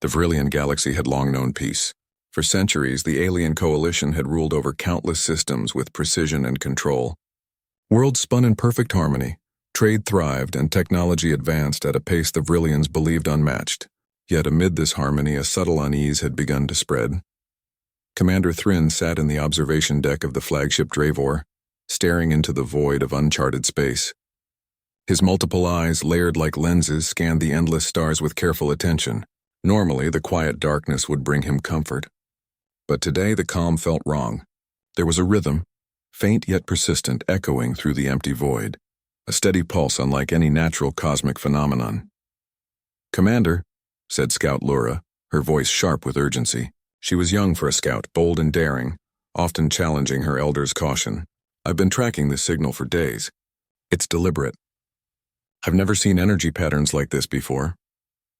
The Vrillian galaxy had long known peace. For centuries, the alien coalition had ruled over countless systems with precision and control. Worlds spun in perfect harmony, trade thrived, and technology advanced at a pace the Vrillians believed unmatched. Yet amid this harmony, a subtle unease had begun to spread. Commander Thryn sat in the observation deck of the flagship Dravor, staring into the void of uncharted space. His multiple eyes, layered like lenses, scanned the endless stars with careful attention. Normally, the quiet darkness would bring him comfort. But today, the calm felt wrong. There was a rhythm, faint yet persistent, echoing through the empty void, a steady pulse unlike any natural cosmic phenomenon. "Commander," said Scout Lura, her voice sharp with urgency. She was young for a scout, bold and daring, often challenging her elders' caution. "I've been tracking this signal for days. It's deliberate. I've never seen energy patterns like this before."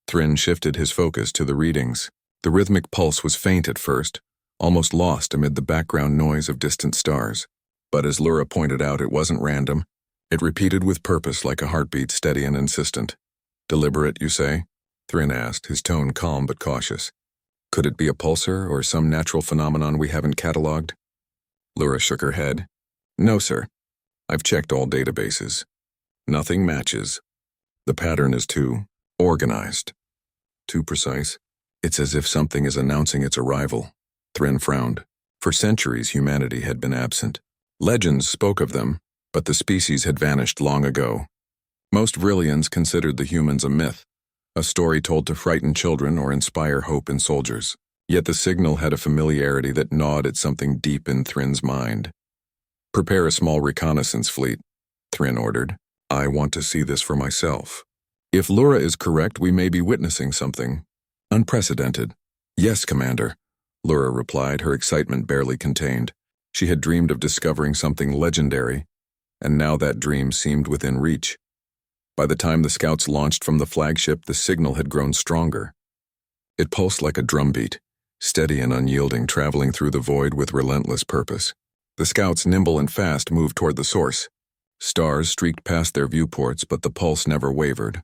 Thryn shifted his focus to the readings. The rhythmic pulse was faint at first, almost lost amid the background noise of distant stars. But as Lura pointed out, it wasn't random. It repeated with purpose like a heartbeat, steady and insistent. "Deliberate, you say?" Thryn asked, his tone calm but cautious. "Could it be a pulsar or some natural phenomenon we haven't catalogued?" Lura shook her head. "No, sir. I've checked all databases. Nothing matches. The pattern is too organized, too precise. It's as if something is announcing its arrival." Thryn frowned. For centuries, humanity had been absent. Legends spoke of them, but the species had vanished long ago. Most Vrillians considered the humans a myth, a story told to frighten children or inspire hope in soldiers. Yet the signal had a familiarity that gnawed at something deep in Thryn's mind. "Prepare a small reconnaissance fleet," Thryn ordered. "I want to see this for myself. If Lura is correct, we may be witnessing something unprecedented." "Yes, Commander," Lura replied, her excitement barely contained. She had dreamed of discovering something legendary, and now that dream seemed within reach. By the time the scouts launched from the flagship, the signal had grown stronger. It pulsed like a drumbeat, steady and unyielding, traveling through the void with relentless purpose. The scouts, nimble and fast, moved toward the source. Stars streaked past their viewports, but the pulse never wavered.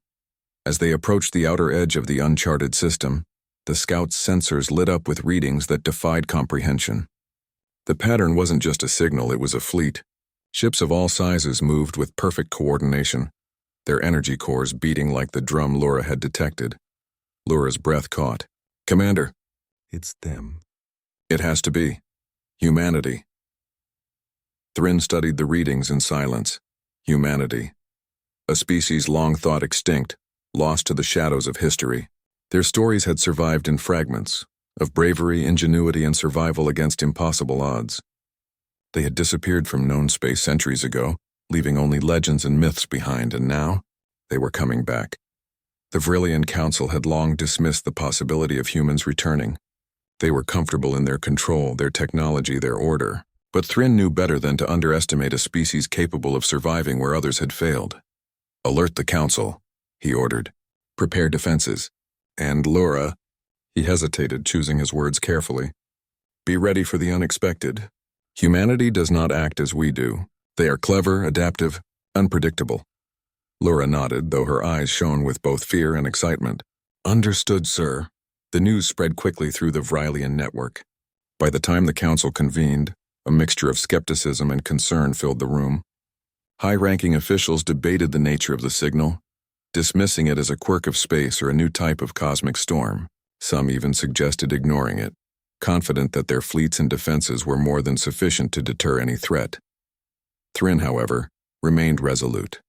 As they approached the outer edge of the uncharted system, the scouts' sensors lit up with readings that defied comprehension. The pattern wasn't just a signal, it was a fleet. Ships of all sizes moved with perfect coordination, their energy cores beating like the drum Lura had detected. Lura's breath caught. "Commander." "It's them." "It has to be. Humanity." Thryn studied the readings in silence. Humanity. A species long thought extinct, lost to the shadows of history. Their stories had survived in fragments, of bravery, ingenuity, and survival against impossible odds. They had disappeared from known space centuries ago, leaving only legends and myths behind, and now they were coming back. The Vrillian Council had long dismissed the possibility of humans returning. They were comfortable in their control, their technology, their order. But Thryn knew better than to underestimate a species capable of surviving where others had failed. "Alert the Council," he ordered. "Prepare defenses. And Lura," he hesitated, choosing his words carefully, "be ready for the unexpected. Humanity does not act as we do. They are clever, adaptive, unpredictable." Lura nodded, though her eyes shone with both fear and excitement. "Understood, sir." The news spread quickly through the Vrillian network. By the time the council convened, a mixture of skepticism and concern filled the room. High-ranking officials debated the nature of the signal, dismissing it as a quirk of space or a new type of cosmic storm. Some even suggested ignoring it, confident that their fleets and defenses were more than sufficient to deter any threat. Thryn, however, remained resolute.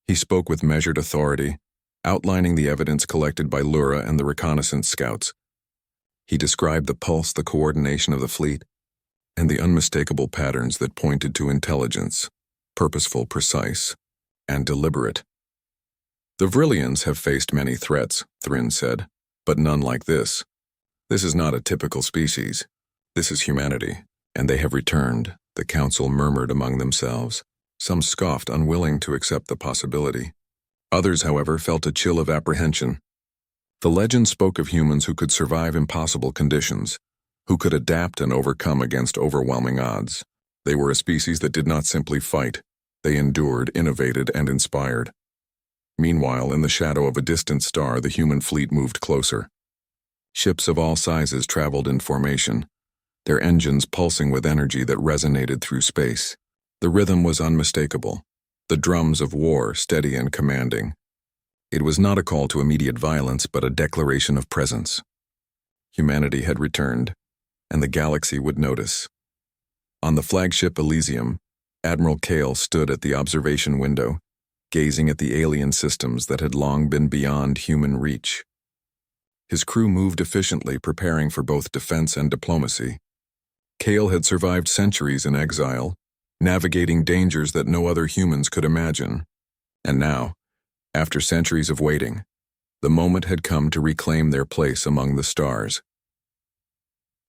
He spoke with measured authority, outlining the evidence collected by Lura and the reconnaissance scouts. He described the pulse, the coordination of the fleet, and the unmistakable patterns that pointed to intelligence, purposeful, precise, and deliberate. "The Vrillians have faced many threats," Thryn said, "but none like this. This is not a typical species. This is humanity, and they have returned," the council murmured among themselves. Some scoffed, unwilling to accept the possibility. Others, however, felt a chill of apprehension. The legend spoke of humans who could survive impossible conditions, who could adapt and overcome against overwhelming odds. They were a species that did not simply fight. They endured, innovated, and inspired. Meanwhile, in the shadow of a distant star, the human fleet moved closer. Ships of all sizes traveled in formation, their engines pulsing with energy that resonated through space. The rhythm was unmistakable, the drums of war steady and commanding. It was not a call to immediate violence, but a declaration of presence. Humanity had returned, and the galaxy would notice. On the flagship Elysium, Admiral Kale stood at the observation window, gazing at the alien systems that had long been beyond human reach. His crew moved efficiently, preparing for both defense and diplomacy. Kale had survived centuries in exile, navigating dangers that no other humans could imagine. And now, after centuries of waiting, the moment had come to reclaim their place among the stars.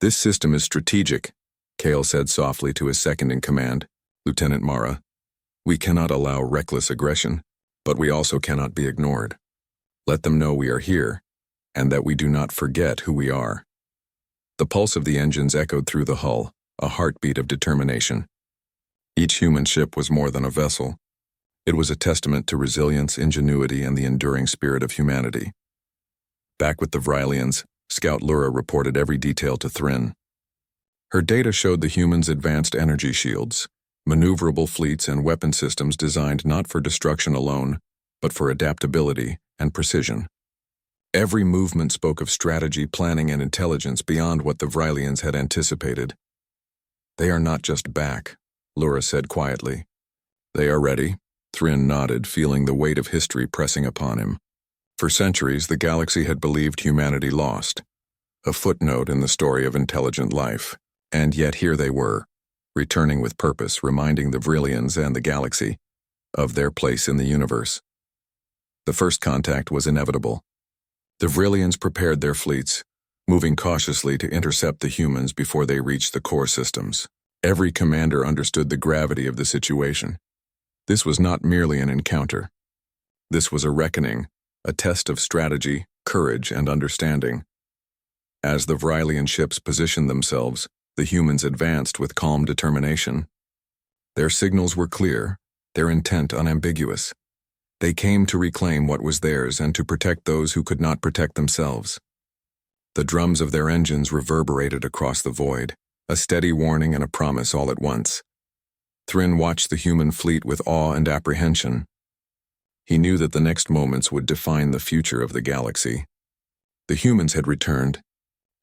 "This system is strategic," Kale said softly to his second-in-command, Lieutenant Mara. "We cannot allow reckless aggression, but we also cannot be ignored. Let them know we are here, and that we do not forget who we are." The pulse of the engines echoed through the hull, a heartbeat of determination. Each human ship was more than a vessel. It was a testament to resilience, ingenuity, and the enduring spirit of humanity. Back with the Vrylians, Scout Lura reported every detail to Thryn. Her data showed the humans' advanced energy shields, maneuverable fleets, and weapon systems designed not for destruction alone, but for adaptability and precision. Every movement spoke of strategy, planning, and intelligence beyond what the Vrylians had anticipated. "They are not just back," Lura said quietly. "They are ready." Thryn nodded, feeling the weight of history pressing upon him. For centuries, the galaxy had believed humanity lost, a footnote in the story of intelligent life. And yet here they were, returning with purpose, reminding the Vrylians and the galaxy of their place in the universe. The first contact was inevitable. The Vrylians prepared their fleets, moving cautiously to intercept the humans before they reached the core systems. Every commander understood the gravity of the situation. This was not merely an encounter. This was a reckoning, a test of strategy, courage, and understanding. As the Vrylian ships positioned themselves, the humans advanced with calm determination. Their signals were clear, their intent unambiguous. They came to reclaim what was theirs and to protect those who could not protect themselves. The drums of their engines reverberated across the void, a steady warning and a promise all at once. Thryn watched the human fleet with awe and apprehension. He knew that the next moments would define the future of the galaxy. The humans had returned,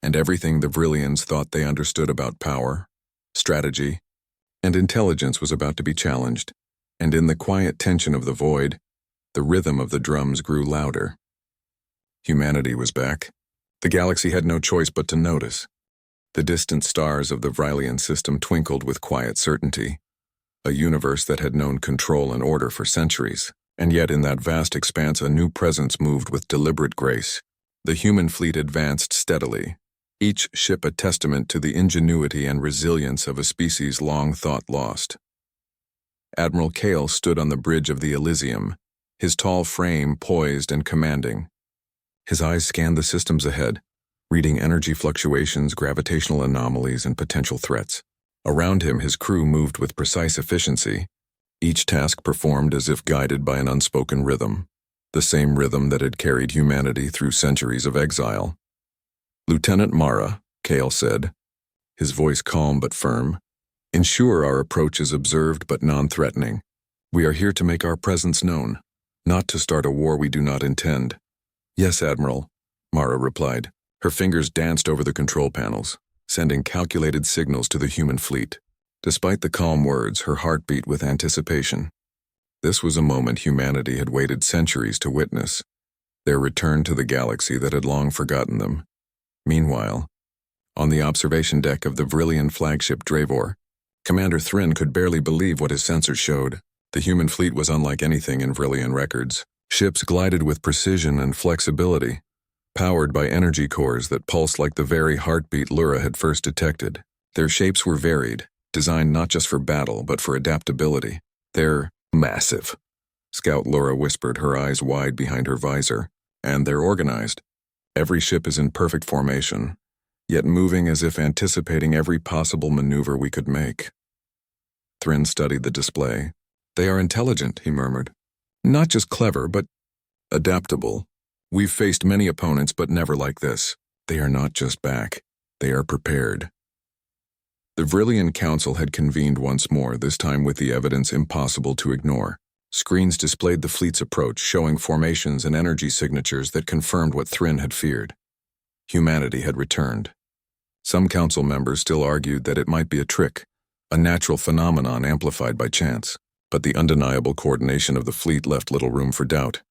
and everything the Vrylians thought they understood about power, strategy, and intelligence was about to be challenged. And in the quiet tension of the void, the rhythm of the drums grew louder. Humanity was back. The galaxy had no choice but to notice. The distant stars of the Vrylian system twinkled with quiet certainty, a universe that had known control and order for centuries. And yet in that vast expanse a new presence moved with deliberate grace. The human fleet advanced steadily, each ship a testament to the ingenuity and resilience of a species long thought lost. Admiral Kale stood on the bridge of the Elysium, his tall frame poised and commanding. His eyes scanned the systems ahead, reading energy fluctuations, gravitational anomalies, and potential threats. Around him, his crew moved with precise efficiency, each task performed as if guided by an unspoken rhythm, the same rhythm that had carried humanity through centuries of exile. "Lieutenant Mara," Kale said, his voice calm but firm, "ensure our approach is observed but non-threatening. We are here to make our presence known, not to start a war we do not intend." "Yes, Admiral," Mara replied. Her fingers danced over the control panels, sending calculated signals to the human fleet. Despite the calm words, her heart beat with anticipation. This was a moment humanity had waited centuries to witness, their return to the galaxy that had long forgotten them. Meanwhile, on the observation deck of the Vrylian flagship Dravor, Commander Thryn could barely believe what his sensors showed. The human fleet was unlike anything in Vrylian records. Ships glided with precision and flexibility, powered by energy cores that pulsed like the very heartbeat Lura had first detected. Their shapes were varied, designed not just for battle but for adaptability. "They're massive," Scout Lura whispered, her eyes wide behind her visor. "And they're organized. Every ship is in perfect formation, yet moving as if anticipating every possible maneuver we could make." Thryn studied the display. "They are intelligent," he murmured. "Not just clever, but adaptable. We've faced many opponents, but never like this." They are not just back. They are prepared. The Vrillian Council had convened once more, this time with the evidence impossible to ignore. Screens displayed the fleet's approach, showing formations and energy signatures that confirmed what Thryn had feared. Humanity had returned. Some council members still argued that it might be a trick, a natural phenomenon amplified by chance, but the undeniable coordination of the fleet left little room for doubt.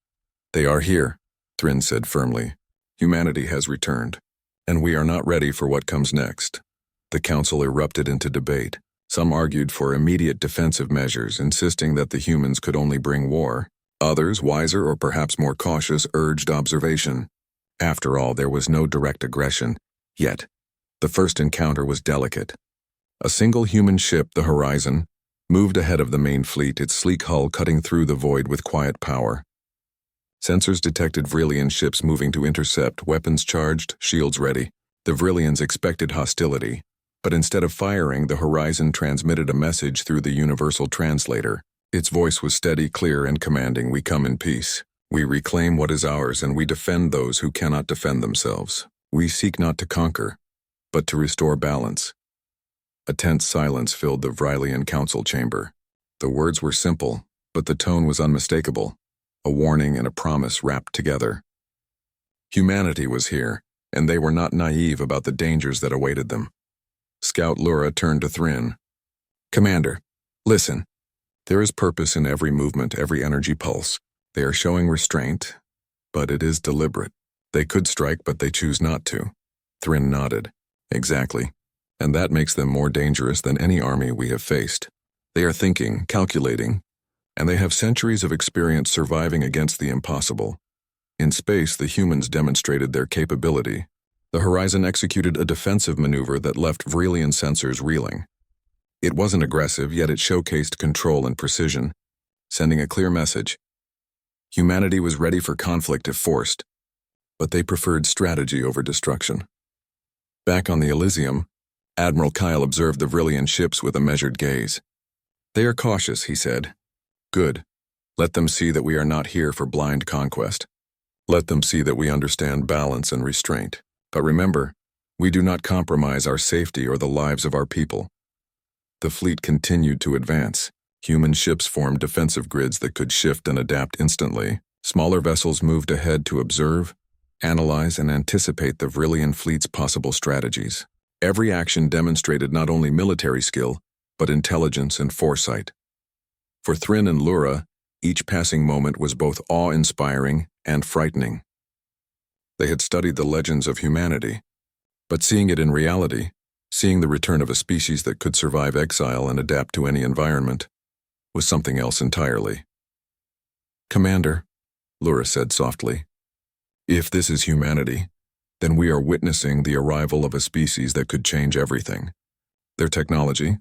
"They are here," Thryn said firmly. "Humanity has returned, and we are not ready for what comes next." The council erupted into debate. Some argued for immediate defensive measures, insisting that the humans could only bring war. Others, wiser or perhaps more cautious, urged observation. After all, there was no direct aggression. Yet, the first encounter was delicate. A single human ship, the Horizon, moved ahead of the main fleet, its sleek hull cutting through the void with quiet power. Sensors detected Vrillian ships moving to intercept, weapons charged, shields ready. The Vrillians expected hostility, but instead of firing, the Horizon transmitted a message through the universal translator. Its voice was steady, clear, and commanding. "We come in peace. We reclaim what is ours, and we defend those who cannot defend themselves. We seek not to conquer, but to restore balance." A tense silence filled the Vrillian council chamber. The words were simple, but the tone was unmistakable, a warning and a promise wrapped together. Humanity was here, and they were not naive about the dangers that awaited them. Scout Lura turned to Thryn. "Commander, listen. There is purpose in every movement, every energy pulse. They are showing restraint, but it is deliberate. They could strike, but they choose not to." Thryn nodded. "Exactly. And that makes them more dangerous than any army we have faced. They are thinking, calculating, and they have centuries of experience surviving against the impossible. In space, the humans demonstrated their capability. The Horizon executed a defensive maneuver that left Vrillian sensors reeling. It wasn't aggressive, yet it showcased control and precision, sending a clear message. Humanity was ready for conflict if forced, but they preferred strategy over destruction. Back on the Elysium, Admiral Kyle observed the Vrillian ships with a measured gaze. "They are cautious," he said. "Good. Let them see that we are not here for blind conquest. Let them see that we understand balance and restraint. But remember, we do not compromise our safety or the lives of our people." The fleet continued to advance. Human ships formed defensive grids that could shift and adapt instantly. Smaller vessels moved ahead to observe, analyze, and anticipate the Vrillian fleet's possible strategies. Every action demonstrated not only military skill, but intelligence and foresight. For Thryn and Lura, each passing moment was both awe-inspiring and frightening. They had studied the legends of humanity, but seeing it in reality, seeing the return of a species that could survive exile and adapt to any environment, was something else entirely. "Commander," Lura said softly, "if this is humanity, then we are witnessing the arrival of a species that could change everything. Their technology,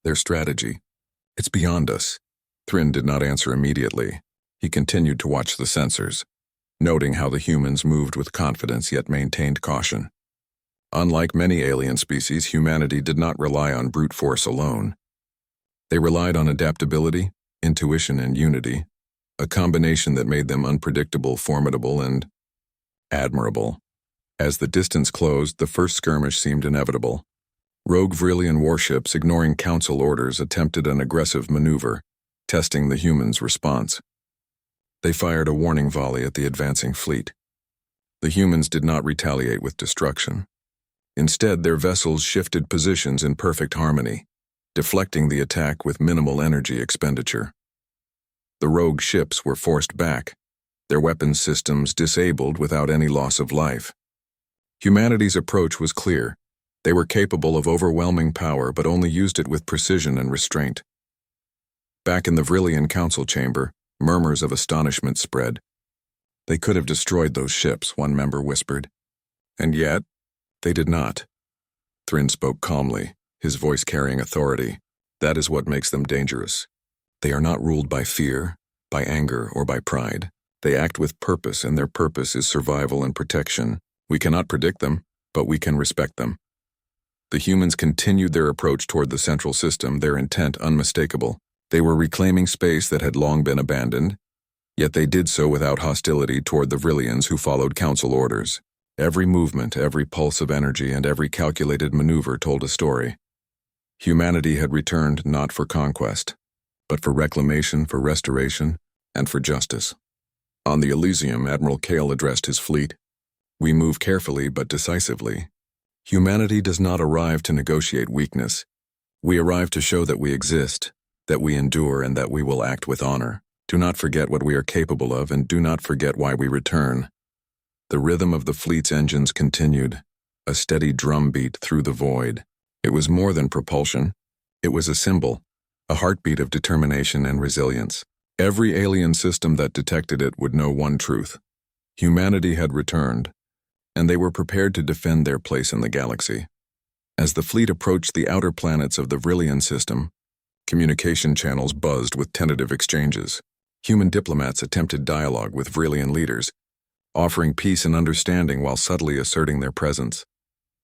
their strategy, it's beyond us." Thryn did not answer immediately. He continued to watch the sensors, noting how the humans moved with confidence yet maintained caution. Unlike many alien species, humanity did not rely on brute force alone. They relied on adaptability, intuition, and unity, a combination that made them unpredictable, formidable, and admirable. As the distance closed, the first skirmish seemed inevitable. Rogue Vrillian warships, ignoring council orders, attempted an aggressive maneuver, testing the humans' response. They fired a warning volley at the advancing fleet. The humans did not retaliate with destruction. Instead, their vessels shifted positions in perfect harmony, deflecting the attack with minimal energy expenditure. The rogue ships were forced back, their weapons systems disabled without any loss of life. Humanity's approach was clear. They were capable of overwhelming power, but only used it with precision and restraint. Back in the Vrillian council chamber, murmurs of astonishment spread. "They could have destroyed those ships," one member whispered. "And yet, they did not." Thryn spoke calmly, his voice carrying authority. "That is what makes them dangerous. They are not ruled by fear, by anger, or by pride. They act with purpose, and their purpose is survival and protection. We cannot predict them, but we can respect them." The humans continued their approach toward the central system, their intent unmistakable. They were reclaiming space that had long been abandoned, yet they did so without hostility toward the Vrillians who followed council orders. Every movement, every pulse of energy, and every calculated maneuver told a story. Humanity had returned not for conquest, but for reclamation, for restoration, and for justice. On the Elysium, Admiral Kale addressed his fleet. "We move carefully but decisively. Humanity does not arrive to negotiate weakness. We arrive to show that we exist, that we endure, and that we will act with honor. Do not forget what we are capable of, and do not forget why we return." The rhythm of the fleet's engines continued, a steady drumbeat through the void. It was more than propulsion. It was a symbol, a heartbeat of determination and resilience. Every alien system that detected it would know one truth. Humanity had returned, and they were prepared to defend their place in the galaxy. As the fleet approached the outer planets of the Vrillian system, communication channels buzzed with tentative exchanges. Human diplomats attempted dialogue with Vrillian leaders, offering peace and understanding while subtly asserting their presence.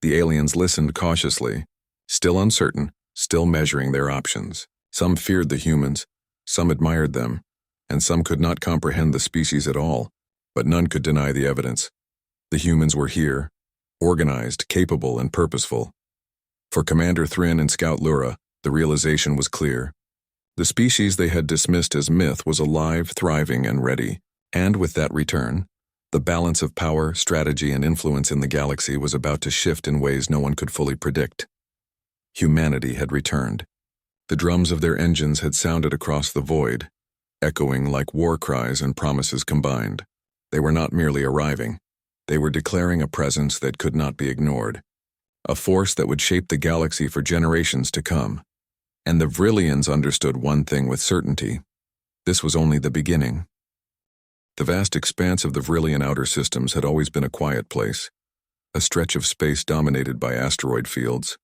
The aliens listened cautiously, still uncertain, still measuring their options. Some feared the humans, some admired them, and some could not comprehend the species at all, but none could deny the evidence. The humans were here, organized, capable, and purposeful. For Commander Thryn and Scout Lura, the realization was clear. The species they had dismissed as myth was alive, thriving, and ready, and with that return, the balance of power, strategy, and influence in the galaxy was about to shift in ways no one could fully predict. Humanity had returned. The drums of their engines had sounded across the void, echoing like war cries and promises combined. They were not merely arriving. They were declaring a presence that could not be ignored, a force that would shape the galaxy for generations to come. And the Vrillians understood one thing with certainty. This was only the beginning. The vast expanse of the Vrillian outer systems had always been a quiet place, a stretch of space dominated by asteroid fields,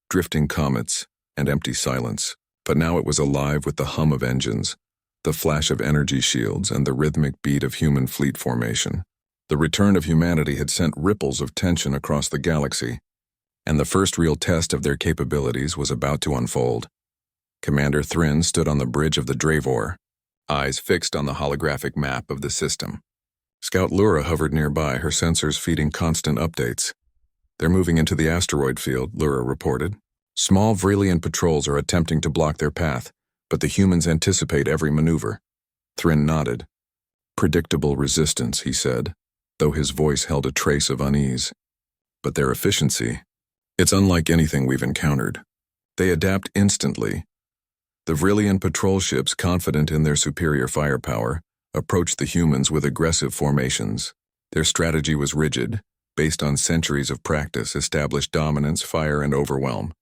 drifting comets, and empty silence. But now it was alive with the hum of engines, the flash of energy shields, and the rhythmic beat of human fleet formation. The return of humanity had sent ripples of tension across the galaxy, and the first real test of their capabilities was about to unfold. Commander Thryn stood on the bridge of the Dravor, eyes fixed on the holographic map of the system. Scout Lura hovered nearby, her sensors feeding constant updates. "They're moving into the asteroid field," Lura reported. "Small Vrillian patrols are attempting to block their path, but the humans anticipate every maneuver." Thryn nodded. "Predictable resistance," he said, though his voice held a trace of unease. "But their efficiency, it's unlike anything we've encountered. They adapt instantly." The Vrillian patrol ships, confident in their superior firepower, approached the humans with aggressive formations. Their strategy was rigid, based on centuries of practice, established dominance, fire, and overwhelm.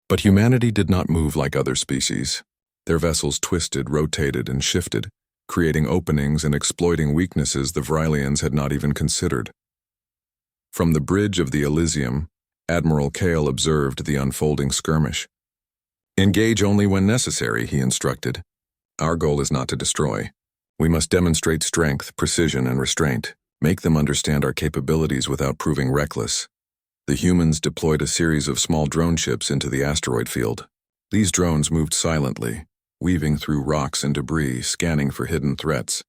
But humanity did not move like other species. Their vessels twisted, rotated, and shifted, creating openings and exploiting weaknesses the Vrillians had not even considered. From the bridge of the Elysium, Admiral Kale observed the unfolding skirmish. "Engage only when necessary," he instructed. "Our goal is not to destroy. We must demonstrate strength, precision, and restraint, make them understand our capabilities without proving reckless." The humans deployed a series of small drone ships into the asteroid field. These drones moved silently, weaving through rocks and debris, scanning for hidden threats.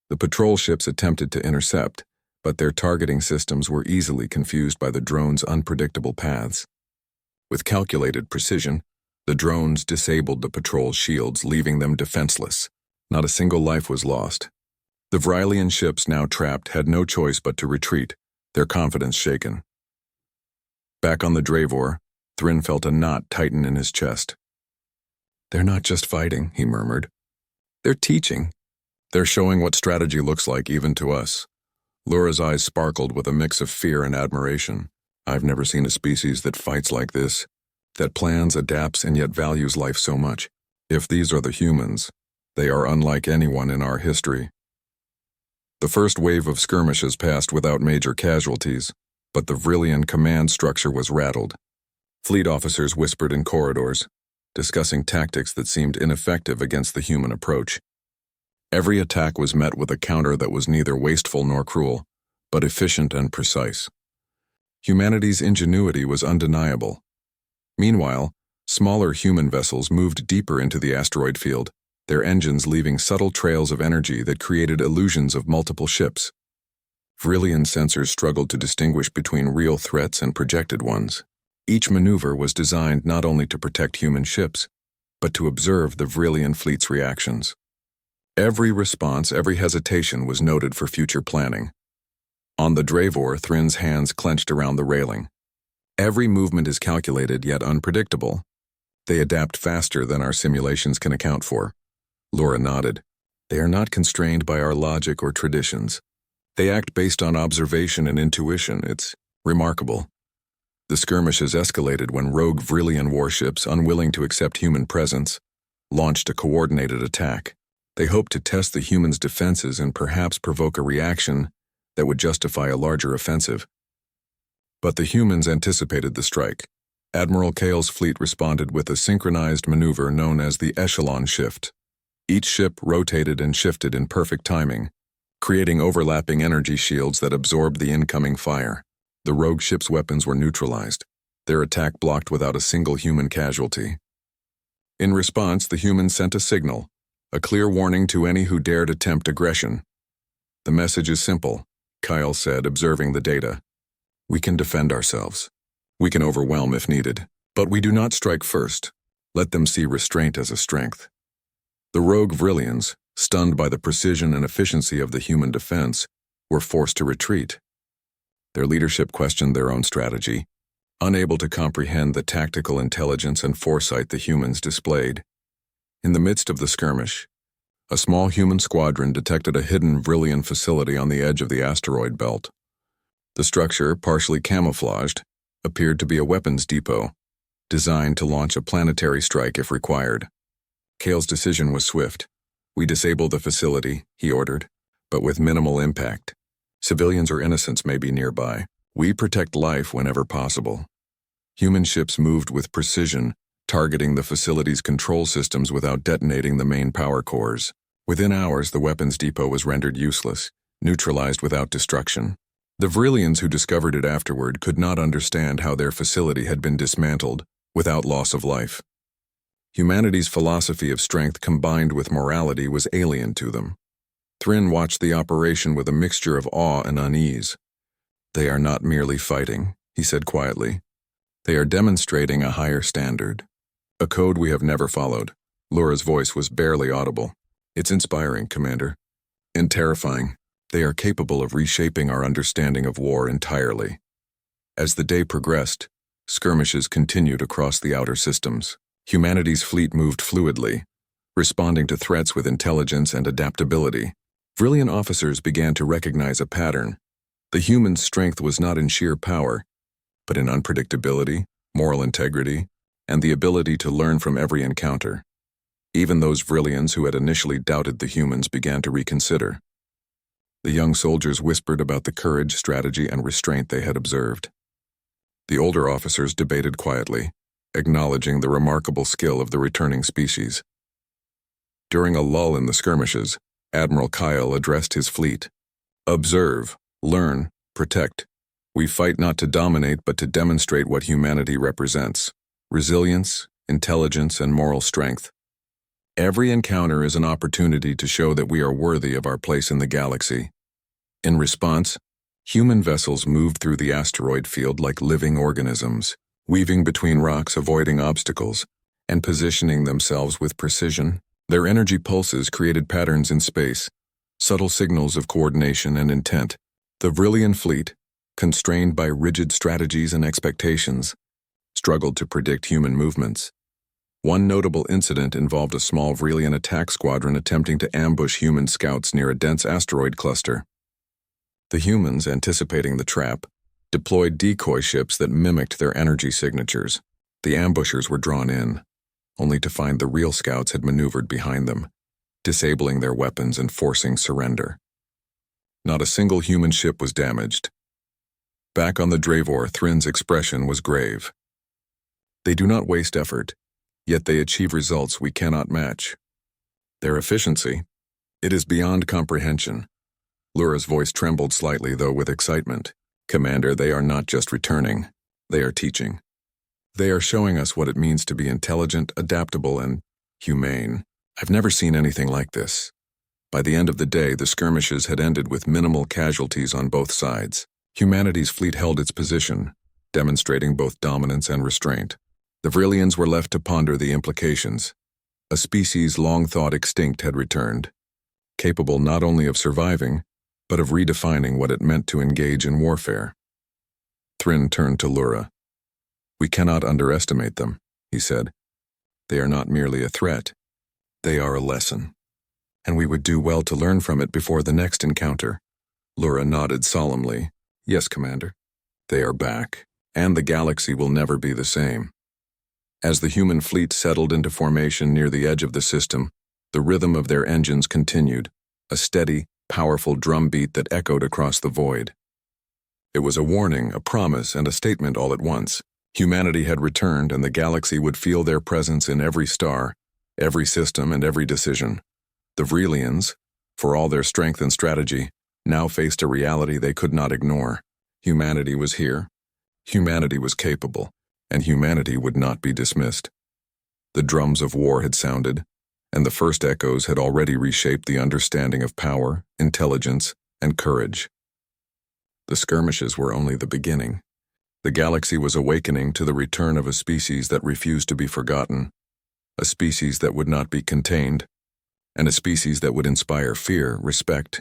The patrol ships attempted to intercept, but their targeting systems were easily confused by the drones' unpredictable paths. With calculated precision, the drones disabled the patrol shields, leaving them defenseless. Not a single life was lost. The Vrillian ships, now trapped, had no choice but to retreat, their confidence shaken. Back on the Dravor, Thryn felt a knot tighten in his chest. "They're not just fighting," he murmured. "They're teaching. They're showing what strategy looks like even to us." Lura's eyes sparkled with a mix of fear and admiration. "I've never seen a species that fights like this, that plans, adapts, and yet values life so much. If these are the humans, they are unlike anyone in our history." The first wave of skirmishes passed without major casualties, but the Vrillian command structure was rattled. Fleet officers whispered in corridors, discussing tactics that seemed ineffective against the human approach. Every attack was met with a counter that was neither wasteful nor cruel, but efficient and precise. Humanity's ingenuity was undeniable. Meanwhile, smaller human vessels moved deeper into the asteroid field, their engines leaving subtle trails of energy that created illusions of multiple ships. Vrillian sensors struggled to distinguish between real threats and projected ones. Each maneuver was designed not only to protect human ships, but to observe the Vrillian fleet's reactions. Every response, every hesitation was noted for future planning. On the Dravor, Thrin's hands clenched around the railing. Every movement is calculated yet unpredictable. They adapt faster than our simulations can account for. Laura nodded. They are not constrained by our logic or traditions. They act based on observation and intuition. It's remarkable. The skirmishes escalated when rogue Vrillian warships, unwilling to accept human presence, launched a coordinated attack. They hoped to test the humans' defenses and perhaps provoke a reaction that would justify a larger offensive. But the humans anticipated the strike. Admiral Kale's fleet responded with a synchronized maneuver known as the echelon shift. Each ship rotated and shifted in perfect timing, creating overlapping energy shields that absorbed the incoming fire. The rogue ship's weapons were neutralized, their attack blocked without a single human casualty. In response, the humans sent a signal, a clear warning to any who dared attempt aggression. The message is simple, Kyle said, observing the data. We can defend ourselves. We can overwhelm if needed, but we do not strike first. Let them see restraint as a strength. The rogue Vrillians, stunned by the precision and efficiency of the human defense, were forced to retreat. Their leadership questioned their own strategy, unable to comprehend the tactical intelligence and foresight the humans displayed. In the midst of the skirmish, a small human squadron detected a hidden Vrillian facility on the edge of the asteroid belt. The structure, partially camouflaged, appeared to be a weapons depot, designed to launch a planetary strike if required. Kale's decision was swift. We disable the facility, he ordered, but with minimal impact. Civilians or innocents may be nearby. We protect life whenever possible. Human ships moved with precision, targeting the facility's control systems without detonating the main power cores. Within hours, the weapons depot was rendered useless, neutralized without destruction. The Vrillians who discovered it afterward could not understand how their facility had been dismantled without loss of life. Humanity's philosophy of strength combined with morality was alien to them. Thrin watched the operation with a mixture of awe and unease. They are not merely fighting, he said quietly. They are demonstrating a higher standard. A code we have never followed. Laura's voice was barely audible. It's inspiring, Commander. And terrifying. They are capable of reshaping our understanding of war entirely. As the day progressed, skirmishes continued across the outer systems. Humanity's fleet moved fluidly, responding to threats with intelligence and adaptability. Vrillian officers began to recognize a pattern. The human's strength was not in sheer power, but in unpredictability, moral integrity, and the ability to learn from every encounter. Even those Vrillians who had initially doubted the humans began to reconsider. The young soldiers whispered about the courage, strategy, and restraint they had observed. The older officers debated quietly, acknowledging the remarkable skill of the returning species. During a lull in the skirmishes, Admiral Kyle addressed his fleet. Observe, learn, protect. We fight not to dominate but to demonstrate what humanity represents. Resilience, intelligence, and moral strength. Every encounter is an opportunity to show that we are worthy of our place in the galaxy. In response, human vessels moved through the asteroid field like living organisms, weaving between rocks, avoiding obstacles, and positioning themselves with precision. Their energy pulses created patterns in space, subtle signals of coordination and intent. The Vrillian fleet, constrained by rigid strategies and expectations, struggled to predict human movements. One notable incident involved a small Vrillian attack squadron attempting to ambush human scouts near a dense asteroid cluster. The humans, anticipating the trap, deployed decoy ships that mimicked their energy signatures. The ambushers were drawn in, only to find the real scouts had maneuvered behind them, disabling their weapons and forcing surrender. Not a single human ship was damaged. Back on the Dravor, Thrin's expression was grave. They do not waste effort, yet they achieve results we cannot match. Their efficiency, it is beyond comprehension. Laura's voice trembled slightly, though with excitement. Commander, they are not just returning, they are teaching. They are showing us what it means to be intelligent, adaptable, and humane. I've never seen anything like this. By the end of the day, the skirmishes had ended with minimal casualties on both sides. Humanity's fleet held its position, demonstrating both dominance and restraint. The Vrillians were left to ponder the implications. A species long thought extinct had returned, capable not only of surviving, but of redefining what it meant to engage in warfare. Thryn turned to Lura. "We cannot underestimate them," he said. "They are not merely a threat. They are a lesson. And we would do well to learn from it before the next encounter." Lura nodded solemnly. "Yes, Commander. They are back, and the galaxy will never be the same." As the human fleet settled into formation near the edge of the system, the rhythm of their engines continued, a steady, powerful drumbeat that echoed across the void. It was a warning, a promise, and a statement all at once. Humanity had returned, and the galaxy would feel their presence in every star, every system, and every decision. The Vrillians, for all their strength and strategy, now faced a reality they could not ignore. Humanity was here, humanity was capable, and humanity would not be dismissed. The drums of war had sounded, and the first echoes had already reshaped the understanding of power, intelligence, and courage. The skirmishes were only the beginning. The galaxy was awakening to the return of a species that refused to be forgotten, a species that would not be contained, and a species that would inspire fear, respect,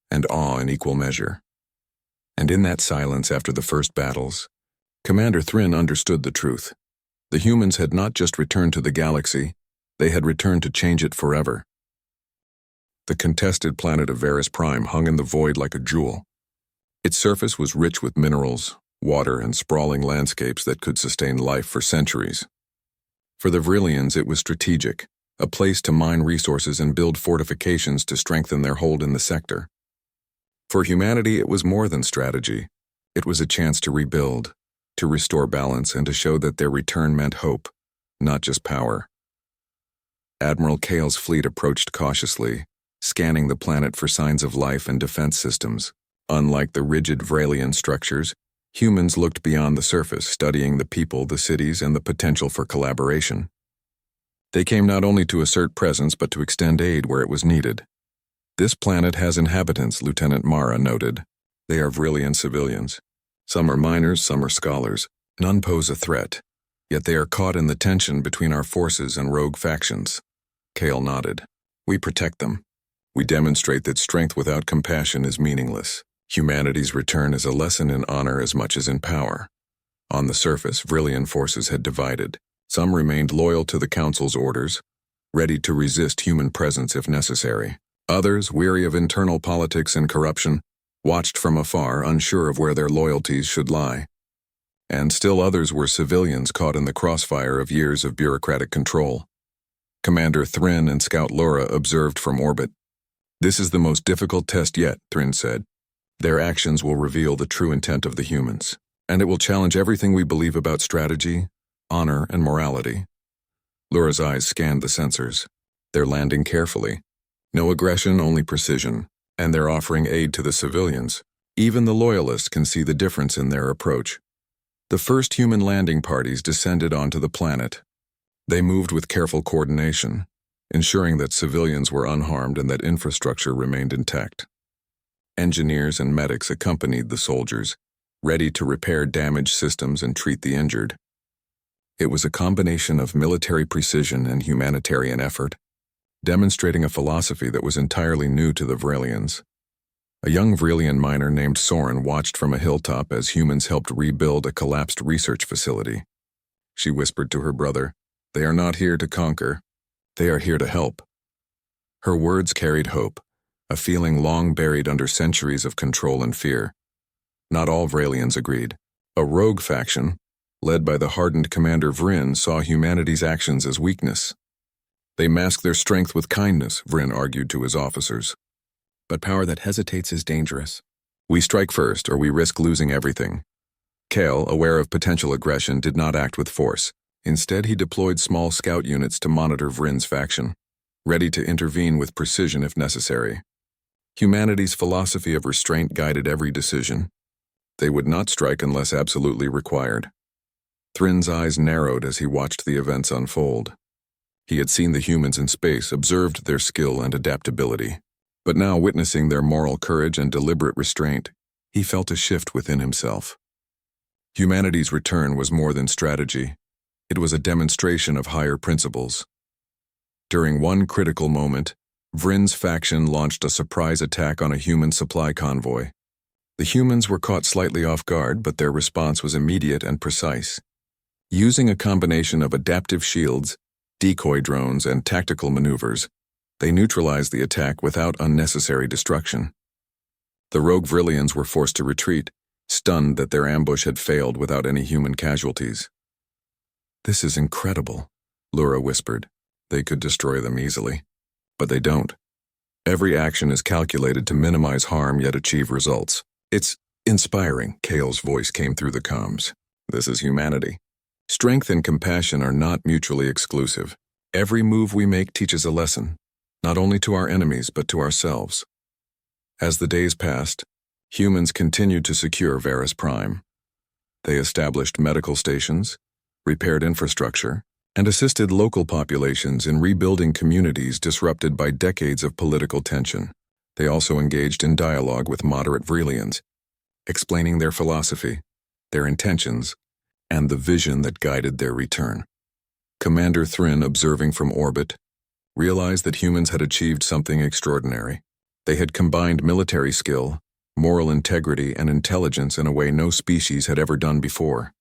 and awe in equal measure. And in that silence after the first battles, Commander Thryn understood the truth. The humans had not just returned to the galaxy, they had returned to change it forever. The contested planet of Varys Prime hung in the void like a jewel. Its surface was rich with minerals, water, and sprawling landscapes that could sustain life for centuries. For the Vrillians, it was strategic, a place to mine resources and build fortifications to strengthen their hold in the sector. For humanity, it was more than strategy. It was a chance to rebuild, to restore balance, and to show that their return meant hope, not just power. Admiral Kale's fleet approached cautiously, scanning the planet for signs of life and defense systems. Unlike the rigid Vralian structures, humans looked beyond the surface, studying the people, the cities, and the potential for collaboration. They came not only to assert presence but to extend aid where it was needed. "This planet has inhabitants," Lieutenant Mara noted. "They are Vrilian civilians. Some are miners, some are scholars. None pose a threat. Yet they are caught in the tension between our forces and rogue factions." Kale nodded. "We protect them. We demonstrate that strength without compassion is meaningless. Humanity's return is a lesson in honor as much as in power." On the surface, Vrillian forces had divided. Some remained loyal to the Council's orders, ready to resist human presence if necessary. Others, weary of internal politics and corruption, watched from afar, unsure of where their loyalties should lie. And still others were civilians caught in the crossfire of years of bureaucratic control. Commander Thryn and Scout Lura observed from orbit. "This is the most difficult test yet," Thryn said. "Their actions will reveal the true intent of the humans, and it will challenge everything we believe about strategy, honor, and morality." Lura's eyes scanned the sensors. "They're landing carefully. No aggression, only precision. And they're offering aid to the civilians. Even the loyalists can see the difference in their approach." The first human landing parties descended onto the planet. They moved with careful coordination, ensuring that civilians were unharmed and that infrastructure remained intact. Engineers and medics accompanied the soldiers, ready to repair damaged systems and treat the injured. It was a combination of military precision and humanitarian effort, demonstrating a philosophy that was entirely new to the Vrillians. A young Vrillian miner named Soren watched from a hilltop as humans helped rebuild a collapsed research facility. She whispered to her brother, "They are not here to conquer. They are here to help." Her words carried hope, a feeling long buried under centuries of control and fear. Not all Vralians agreed. A rogue faction, led by the hardened Commander Vryn, saw humanity's actions as weakness. "They mask their strength with kindness," Vryn argued to his officers. "But power that hesitates is dangerous. We strike first, or we risk losing everything." Kale, aware of potential aggression, did not act with force. Instead, he deployed small scout units to monitor Vryn's faction, ready to intervene with precision if necessary. Humanity's philosophy of restraint guided every decision. They would not strike unless absolutely required. Thryn's eyes narrowed as he watched the events unfold. He had seen the humans in space, observed their skill and adaptability. But now, witnessing their moral courage and deliberate restraint, he felt a shift within himself. Humanity's return was more than strategy. It was a demonstration of higher principles. During one critical moment, Vryn's faction launched a surprise attack on a human supply convoy. The humans were caught slightly off guard, but their response was immediate and precise. Using a combination of adaptive shields, decoy drones, and tactical maneuvers, they neutralized the attack without unnecessary destruction. The rogue Vrillians were forced to retreat, stunned that their ambush had failed without any human casualties. "This is incredible," Lura whispered. "They could destroy them easily. But they don't. Every action is calculated to minimize harm yet achieve results. It's inspiring," Kale's voice came through the comms. "This is humanity. Strength and compassion are not mutually exclusive. Every move we make teaches a lesson, not only to our enemies but to ourselves." As the days passed, humans continued to secure Varus Prime. They established medical stations, repaired infrastructure, and assisted local populations in rebuilding communities disrupted by decades of political tension. They also engaged in dialogue with moderate Vrillians, explaining their philosophy, their intentions, and the vision that guided their return. Commander Thryn, observing from orbit, realized that humans had achieved something extraordinary. They had combined military skill, moral integrity, and intelligence in a way no species had ever done before.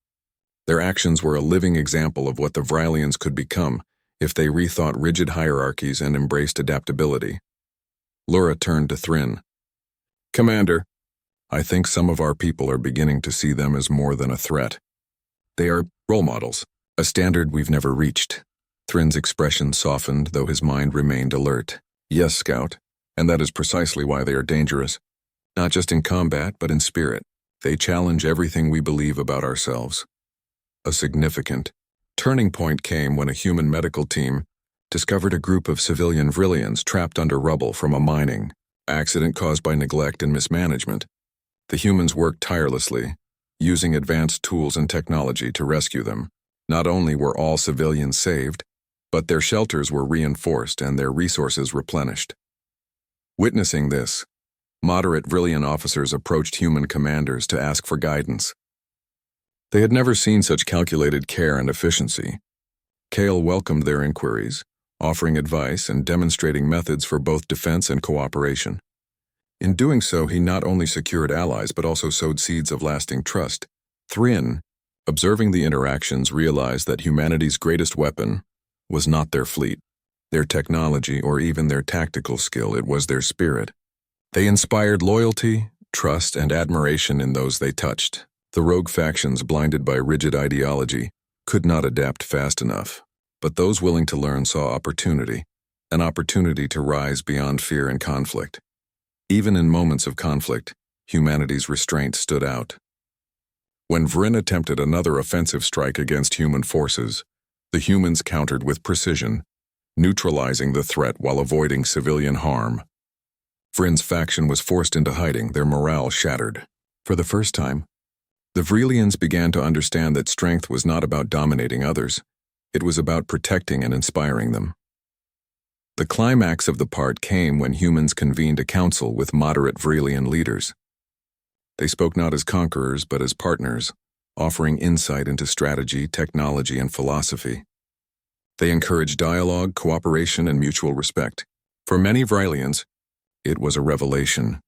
Their actions were a living example of what the Vrillians could become if they rethought rigid hierarchies and embraced adaptability. Lura turned to Thryn. "Commander, I think some of our people are beginning to see them as more than a threat. They are role models, a standard we've never reached." Thryn's expression softened, though his mind remained alert. "Yes, Scout, and that is precisely why they are dangerous. Not just in combat, but in spirit. They challenge everything we believe about ourselves." A significant turning point came when a human medical team discovered a group of civilian Vrillians trapped under rubble from a mining accident caused by neglect and mismanagement. The humans worked tirelessly, using advanced tools and technology to rescue them. Not only were all civilians saved, but their shelters were reinforced and their resources replenished. Witnessing this, moderate Vrillian officers approached human commanders to ask for guidance. They had never seen such calculated care and efficiency. Kale welcomed their inquiries, offering advice and demonstrating methods for both defense and cooperation. In doing so, he not only secured allies but also sowed seeds of lasting trust. Thryn, observing the interactions, realized that humanity's greatest weapon was not their fleet, their technology, or even their tactical skill. It was their spirit. They inspired loyalty, trust, and admiration in those they touched. The rogue factions, blinded by rigid ideology, could not adapt fast enough. But those willing to learn saw opportunity, an opportunity to rise beyond fear and conflict. Even in moments of conflict, humanity's restraint stood out. When Vryn attempted another offensive strike against human forces, the humans countered with precision, neutralizing the threat while avoiding civilian harm. Vryn's faction was forced into hiding, their morale shattered. For the first time, the Vrillians began to understand that strength was not about dominating others. It was about protecting and inspiring them. The climax of the part came when humans convened a council with moderate Vrillian leaders. They spoke not as conquerors but as partners, offering insight into strategy, technology, and philosophy. They encouraged dialogue, cooperation, and mutual respect. For many Vrillians, it was a revelation.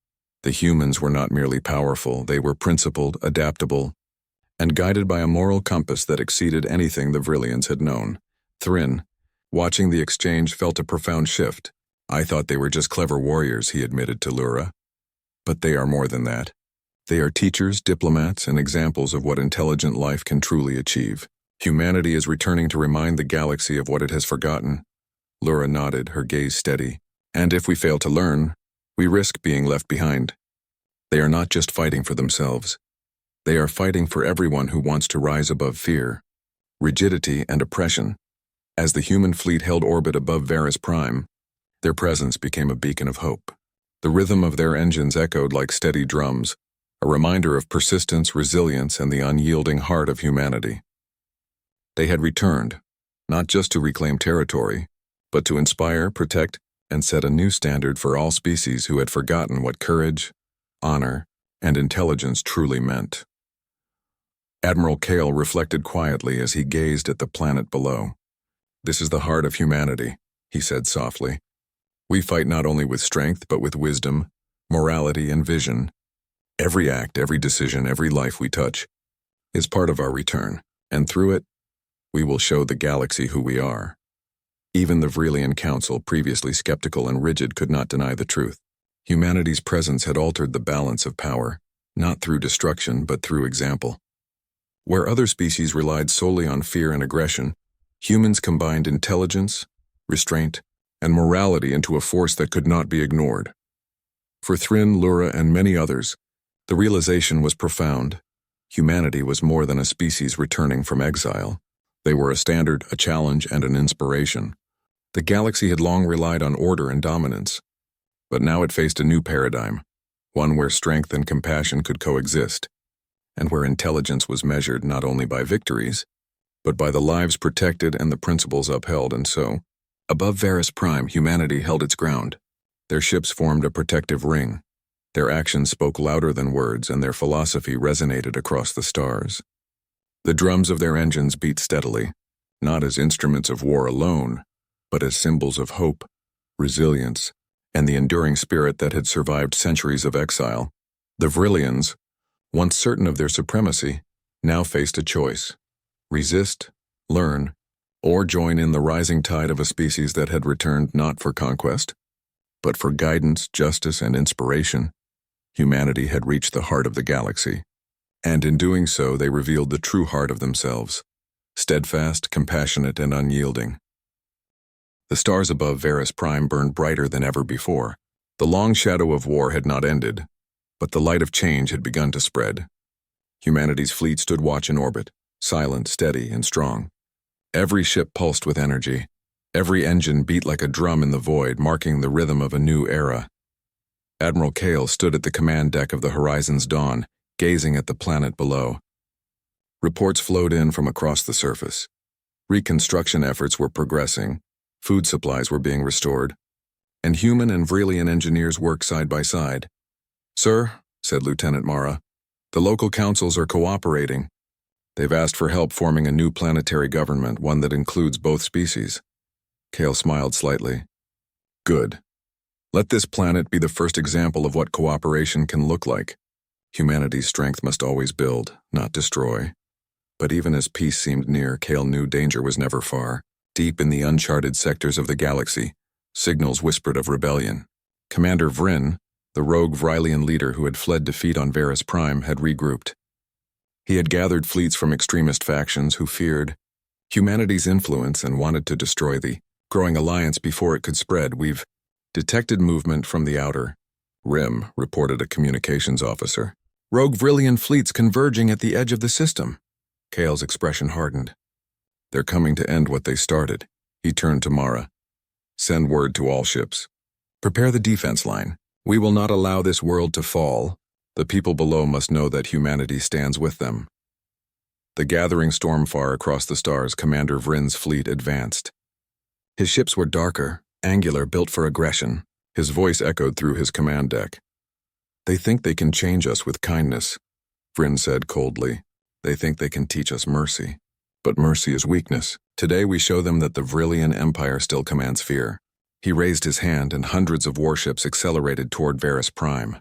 The humans were not merely powerful, they were principled, adaptable, and guided by a moral compass that exceeded anything the Vrillians had known. Thryn, watching the exchange, felt a profound shift. "I thought they were just clever warriors," he admitted to Lura. "But they are more than that. They are teachers, diplomats, and examples of what intelligent life can truly achieve. Humanity is returning to remind the galaxy of what it has forgotten." Lura nodded, her gaze steady. "And if we fail to learn, we risk being left behind." They are not just fighting for themselves. They are fighting for everyone who wants to rise above fear, rigidity, and oppression. As the human fleet held orbit above Varus Prime, their presence became a beacon of hope. The rhythm of their engines echoed like steady drums, a reminder of persistence, resilience, and the unyielding heart of humanity. They had returned, not just to reclaim territory, but to inspire, protect, and set a new standard for all species who had forgotten what courage, honor, and intelligence truly meant. Admiral Kale reflected quietly as he gazed at the planet below. "This is the heart of humanity," he said softly. "We fight not only with strength, but with wisdom, morality, and vision. Every act, every decision, every life we touch is part of our return, and through it, we will show the galaxy who we are." Even the Vrelian Council, previously skeptical and rigid, could not deny the truth. Humanity's presence had altered the balance of power, not through destruction, but through example. Where other species relied solely on fear and aggression, humans combined intelligence, restraint, and morality into a force that could not be ignored. For Thryn, Lura, and many others, the realization was profound. Humanity was more than a species returning from exile. They were a standard, a challenge, and an inspiration. The galaxy had long relied on order and dominance, but now it faced a new paradigm, one where strength and compassion could coexist, and where intelligence was measured not only by victories, but by the lives protected and the principles upheld. And so, above Varus Prime, humanity held its ground. Their ships formed a protective ring. Their actions spoke louder than words, and their philosophy resonated across the stars. The drums of their engines beat steadily, not as instruments of war alone, but as symbols of hope, resilience, and the enduring spirit that had survived centuries of exile. The Vrelians, once certain of their supremacy, now faced a choice: resist, learn, or join in the rising tide of a species that had returned not for conquest, but for guidance, justice, and inspiration. Humanity had reached the heart of the galaxy, and in doing so they revealed the true heart of themselves: steadfast, compassionate, and unyielding. The stars above Varus Prime burned brighter than ever before. The long shadow of war had not ended, but the light of change had begun to spread. Humanity's fleet stood watch in orbit, silent, steady, and strong. Every ship pulsed with energy. Every engine beat like a drum in the void, marking the rhythm of a new era. Admiral Kale stood at the command deck of the Horizon's Dawn, gazing at the planet below. Reports flowed in from across the surface. Reconstruction efforts were progressing, food supplies were being restored, and human and Vrelian engineers worked side by side. "Sir," said Lieutenant Mara, "the local councils are cooperating. They've asked for help forming a new planetary government, one that includes both species." Kale smiled slightly. "Good. Let this planet be the first example of what cooperation can look like. Humanity's strength must always build, not destroy." But even as peace seemed near, Kale knew danger was never far. Deep in the uncharted sectors of the galaxy, signals whispered of rebellion. Commander Vryn, the rogue Vrelian leader who had fled defeat on Varus Prime, had regrouped. He had gathered fleets from extremist factions who feared humanity's influence and wanted to destroy the growing alliance before it could spread. "We've detected movement from the outer rim," reported a communications officer. "Rogue Vrelian fleets converging at the edge of the system." Kale's expression hardened. "They're coming to end what they started." He turned to Mara. "Send word to all ships. Prepare the defense line. We will not allow this world to fall. The people below must know that humanity stands with them." The gathering storm far across the stars, Commander Vryn's fleet advanced. His ships were darker, angular, built for aggression. His voice echoed through his command deck. "They think they can change us with kindness," Vryn said coldly. "They think they can teach us mercy. But mercy is weakness. Today we show them that the Vrelian Empire still commands fear." He raised his hand, and hundreds of warships accelerated toward Varus Prime.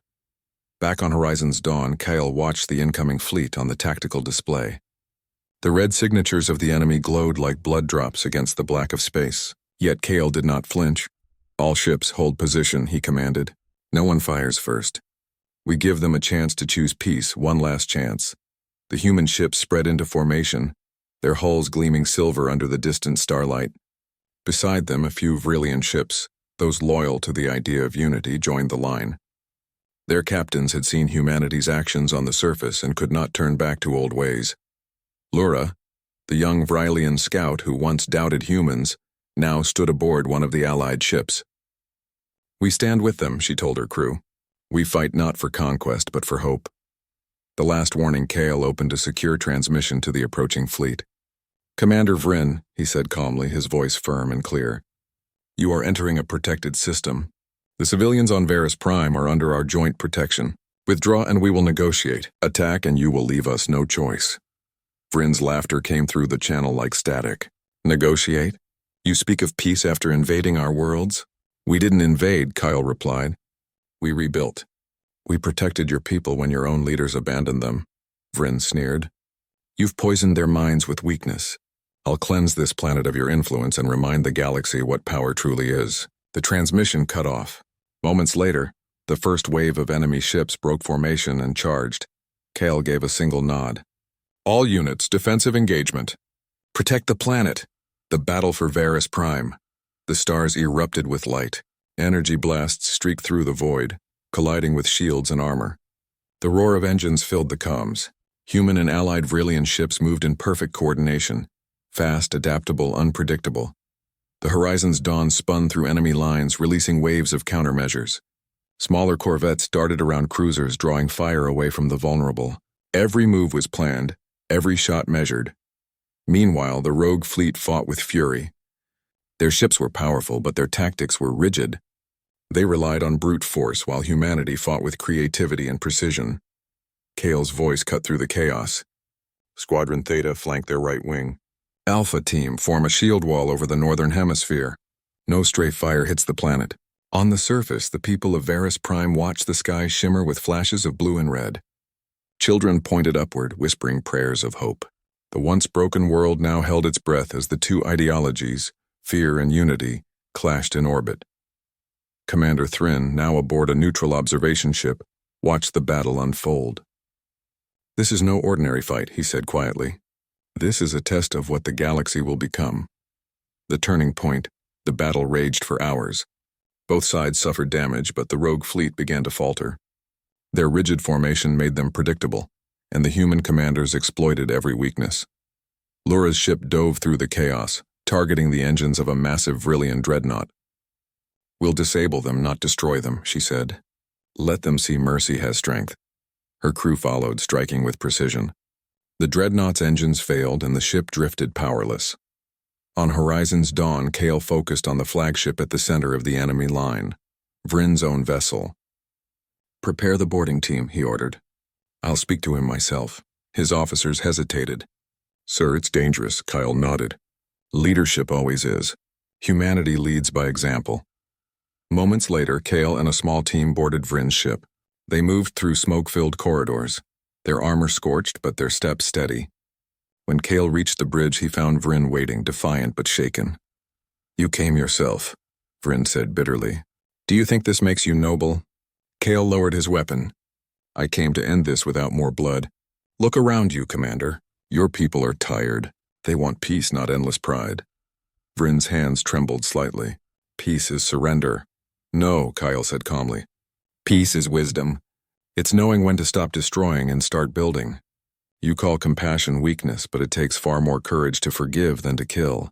Back on Horizon's Dawn, Kale watched the incoming fleet on the tactical display. The red signatures of the enemy glowed like blood drops against the black of space. Yet Kale did not flinch. "All ships hold position," he commanded. "No one fires first. We give them a chance to choose peace, one last chance." The human ships spread into formation, their hulls gleaming silver under the distant starlight. Beside them, a few Vrelian ships, those loyal to the idea of unity, joined the line. Their captains had seen humanity's actions on the surface and could not turn back to old ways. Lura, the young Vrelian scout who once doubted humans, now stood aboard one of the allied ships. "We stand with them," she told her crew. "We fight not for conquest, but for hope." The last warning, Kale opened a secure transmission to the approaching fleet. "Commander Vryn," he said calmly, his voice firm and clear. You are entering a protected system. The civilians on Varus Prime are under our joint protection. Withdraw and we will negotiate. Attack and you will leave us no choice. Vryn's laughter came through the channel like static. Negotiate? You speak of peace after invading our worlds? We didn't invade, Kyle replied. We rebuilt. We protected your people when your own leaders abandoned them. Vryn sneered. You've poisoned their minds with weakness. I'll cleanse this planet of your influence and remind the galaxy what power truly is. The transmission cut off. Moments later, the first wave of enemy ships broke formation and charged. Kale gave a single nod. All units, defensive engagement. Protect the planet. The battle for Varus Prime. The stars erupted with light. Energy blasts streaked through the void, colliding with shields and armor. The roar of engines filled the comms. Human and allied Vrillian ships moved in perfect coordination. Fast, adaptable, unpredictable. The horizon's dawn spun through enemy lines, releasing waves of countermeasures. Smaller corvettes darted around cruisers, drawing fire away from the vulnerable. Every move was planned, every shot measured. Meanwhile, the rogue fleet fought with fury. Their ships were powerful, but their tactics were rigid. They relied on brute force, while humanity fought with creativity and precision. Kale's voice cut through the chaos. Squadron Theta flanked their right wing. Alpha Team form a shield wall over the northern hemisphere. No stray fire hits the planet. On the surface, the people of Varus Prime watch the sky shimmer with flashes of blue and red. Children pointed upward, whispering prayers of hope. The once broken world now held its breath as the two ideologies, fear and unity, clashed in orbit. Commander Thryn, now aboard a neutral observation ship, watched the battle unfold. This is no ordinary fight, he said quietly. This is a test of what the galaxy will become. The turning point, the battle raged for hours. Both sides suffered damage, but the rogue fleet began to falter. Their rigid formation made them predictable, and the human commanders exploited every weakness. Lura's ship dove through the chaos, targeting the engines of a massive Vrillian dreadnought. We'll disable them, not destroy them, she said. Let them see mercy has strength. Her crew followed, striking with precision. The dreadnought's engines failed and the ship drifted powerless. On Horizon's dawn, Kale focused on the flagship at the center of the enemy line, Vryn's own vessel. Prepare the boarding team, he ordered. I'll speak to him myself. His officers hesitated. Sir, it's dangerous, Kyle nodded. Leadership always is. Humanity leads by example. Moments later, Kale and a small team boarded Vryn's ship. They moved through smoke-filled corridors, their armor scorched but their steps steady. When Kale reached the bridge, he found Vryn waiting, defiant but shaken. You came yourself, Vryn said bitterly. Do you think this makes you noble? Kale lowered his weapon. I came to end this without more blood. Look around you, Commander. Your people are tired. They want peace, not endless pride. Vryn's hands trembled slightly. Peace is surrender. No, Kyle said calmly. Peace is wisdom. It's knowing when to stop destroying and start building. You call compassion weakness, but it takes far more courage to forgive than to kill.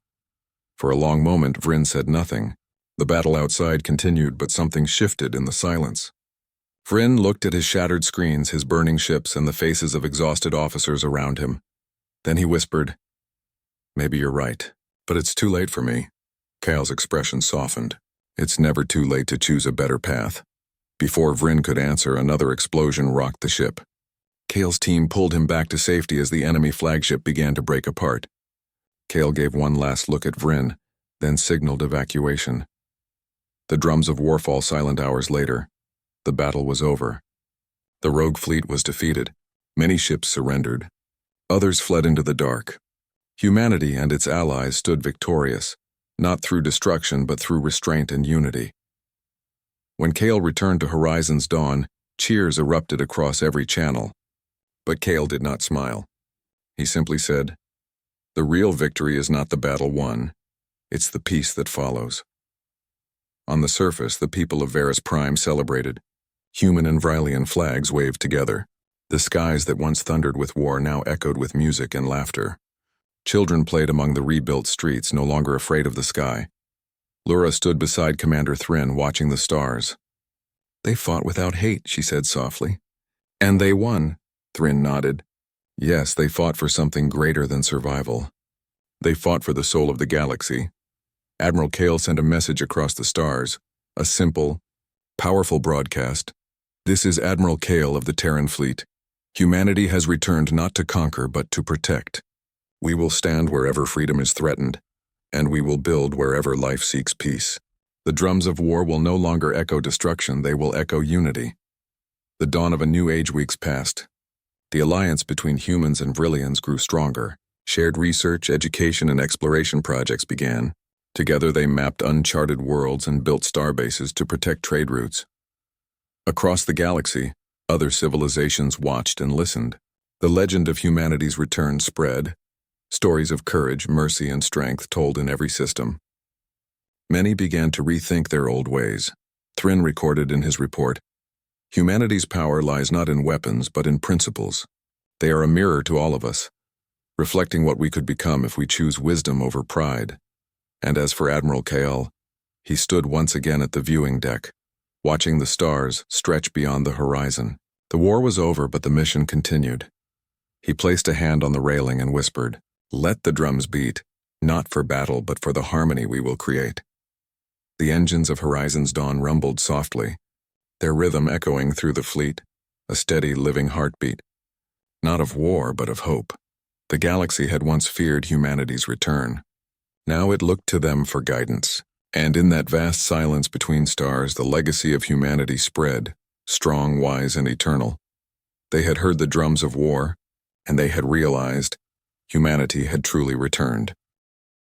For a long moment, Vryn said nothing. The battle outside continued, but something shifted in the silence. Vryn looked at his shattered screens, his burning ships, and the faces of exhausted officers around him. Then he whispered, Maybe you're right, but it's too late for me. Kale's expression softened. It's never too late to choose a better path. Before Vryn could answer, another explosion rocked the ship. Kale's team pulled him back to safety as the enemy flagship began to break apart. Kale gave one last look at Vryn, then signaled evacuation. The drums of war fall silent hours later. The battle was over. The rogue fleet was defeated. Many ships surrendered. Others fled into the dark. Humanity and its allies stood victorious, not through destruction but through restraint and unity. When Kale returned to Horizon's dawn, cheers erupted across every channel. But Kale did not smile. He simply said, The real victory is not the battle won. It's the peace that follows. On the surface, the people of Varus Prime celebrated. Human and Vrillian flags waved together. The skies that once thundered with war now echoed with music and laughter. Children played among the rebuilt streets, no longer afraid of the sky. Lura stood beside Commander Thryn, watching the stars. They fought without hate, she said softly. And they won, Thryn nodded. Yes, they fought for something greater than survival. They fought for the soul of the galaxy. Admiral Kale sent a message across the stars, a simple, powerful broadcast. This is Admiral Kale of the Terran Fleet. Humanity has returned not to conquer but to protect. We will stand wherever freedom is threatened, and we will build wherever life seeks peace. The drums of war will no longer echo destruction, they will echo unity. The dawn of a new age weeks passed. The alliance between humans and Vrillians grew stronger. Shared research, education, and exploration projects began. Together they mapped uncharted worlds and built starbases to protect trade routes. Across the galaxy, other civilizations watched and listened. The legend of humanity's return spread. Stories of courage, mercy, and strength told in every system. Many began to rethink their old ways. Thrin recorded in his report, "Humanity's power lies not in weapons but in principles. They are a mirror to all of us, reflecting what we could become if we choose wisdom over pride." And as for Admiral Kale, he stood once again at the viewing deck, watching the stars stretch beyond the horizon. The war was over, but the mission continued. He placed a hand on the railing and whispered, "Let the drums beat, not for battle but for the harmony we will create." The engines of Horizon's Dawn rumbled softly, their rhythm echoing through the fleet, a steady, living heartbeat, not of war but of hope. The galaxy had once feared humanity's return. Now it looked to them for guidance. And in that vast silence between stars, the legacy of humanity spread, strong, wise, and eternal. They had heard the drums of war, and they had realized humanity had truly returned.